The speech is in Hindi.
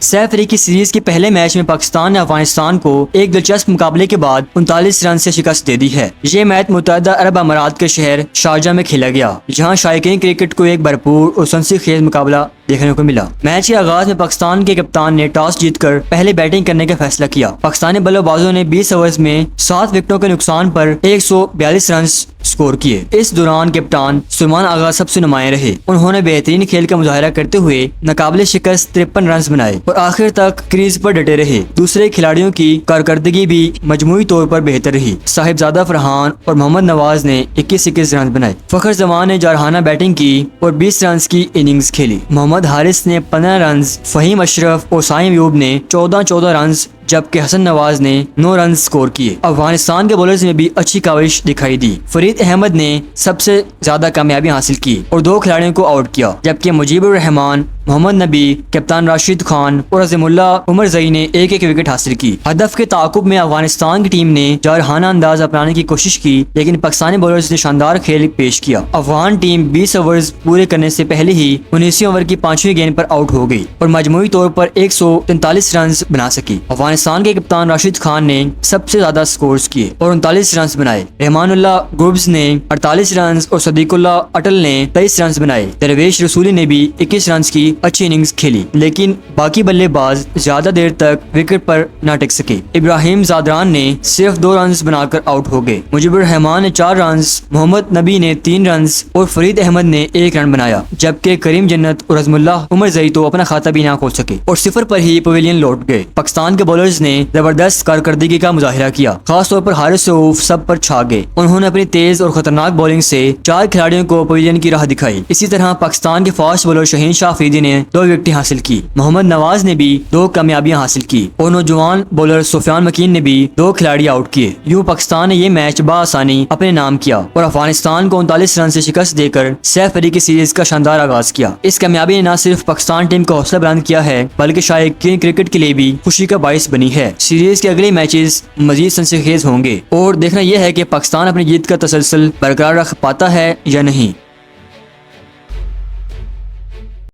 सैफ अली की सीरीज के पहले मैच में पाकिस्तान ने अफगानिस्तान को एक दिलचस्प मुकाबले के बाद 39 रन से शिकस्त दे दी है। ये मैच मुत्तहदा अरब अमारात के शहर शारजा में खेला गया, जहां शायकीन क्रिकेट को एक भरपूर और सनसनीखेज मुकाबला देखने को मिला। मैच के आगाज में पाकिस्तान के कप्तान ने टॉस जीतकर पहले बैटिंग करने का फैसला किया। पाकिस्तानी बल्लेबाजों ने 20 ओवर्स में 7 विकेटों के नुकसान पर 142 रन स्कोर किए। इस दौरान कप्तान सुलेमान आगा सबसे नुमाया रहे। उन्होंने बेहतरीन खेल का मुजाहरा करते हुए नाकाबिले शिकस्त 53 रन बनाए और आखिर तक क्रीज पर डटे रहे। दूसरे खिलाड़ियों की कारकर्दगी भी मजमूई तौर पर बेहतर रही। साहिबजादा फरहान और मोहम्मद नवाज ने 21 रन बनाए। फखर जमान ने जारहाना बैटिंग की और 20 रन की इनिंग्स खेली। मोहम्मद हारिस ने 15 रन, फहीम अशरफ और साइम अयूब ने 14 रन, जबकि हसन नवाज ने 9 रन स्कोर किए। अफगानिस्तान के बॉलर्स में भी अच्छी काविश दिखाई दी। फरीद अहमद ने सबसे ज्यादा कामयाबी हासिल की और 2 खिलाड़ियों को आउट किया, जबकि मुजीबुर रहमान, मोहम्मद नबी, कप्तान राशिद खान और अज़ीमुल्ला उमर जई ने एक विकेट हासिल की। हदफ के ताकुब में अफगानिस्तान की टीम ने जारहाना अंदाज अपनाने की कोशिश की, लेकिन पाकिस्तानी बॉलर्स ने शानदार खेल पेश किया। अफगान टीम 20 ओवर्स पूरे करने से पहले ही 19वीं ओवर की 5वीं गेंद पर आउट हो गई और मजमूई तौर पर 143 रन बना सकी। अफगानिस्तान के कप्तान राशिद खान ने सबसे ज्यादा स्कोर्स किए और 39 रन बनाए। रहमानुल्लाह गुर्ब्स ने 48 रन और सदीकुल्लाह अटल ने 23 रन बनाए। दरवेश रसूली ने भी 21 रन की अच्छी इनिंग्स खेली, लेकिन बाकी बल्लेबाज ज्यादा देर तक विकेट पर न टिक सके। इब्राहिम जादरान ने सिर्फ 2 रन बनाकर आउट हो गए। मुजीबुर रहमान ने 4 रन, मोहम्मद नबी ने 3 रन और फरीद अहमद ने 1 रन बनाया, जबकि करीम जन्नत और अज़मुल्ला उमर जई तो अपना खाता भी ना खोल सके और 0 पर ही पवेलियन लौट गए। पाकिस्तान के बॉलर्स ने जबरदस्त कारकर्दगी का मुजाहिरा किया। खासतौर पर हारिस रऊफ सब पर छा गए। उन्होंने अपनी तेज और खतरनाक बॉलिंग से 4 खिलाड़ियों को पवेलियन की राह दिखाई। इसी तरह पाकिस्तान के फास्ट बॉलर शहीन शाह अफरीदी ने 2 विकेटें हासिल की। मोहम्मद नवाज ने भी 2 कामयाबियां हासिल की और नौजवान बॉलर सुफियान मकीन ने भी 2 खिलाड़ी आउट किए। यूं पाकिस्तान ने यह मैच बाआसानी अपने नाम किया और अफगानिस्तान को 39 रन से शिकस्त देकर सैफ अली की सीरीज का शानदार आगाज किया। इस कामयाबी ने न सिर्फ पाकिस्तान टीम का हौसला बुलंद किया है, बल्कि शायकीन क्रिकेट के लिए भी खुशी का बाइस बनी है। सीरीज के अगले मैचेस मजीद सनसनीखेज होंगे और देखना यह है कि पाकिस्तान अपनी जीत का तसलसल बरकरार रख पाता है या नहीं।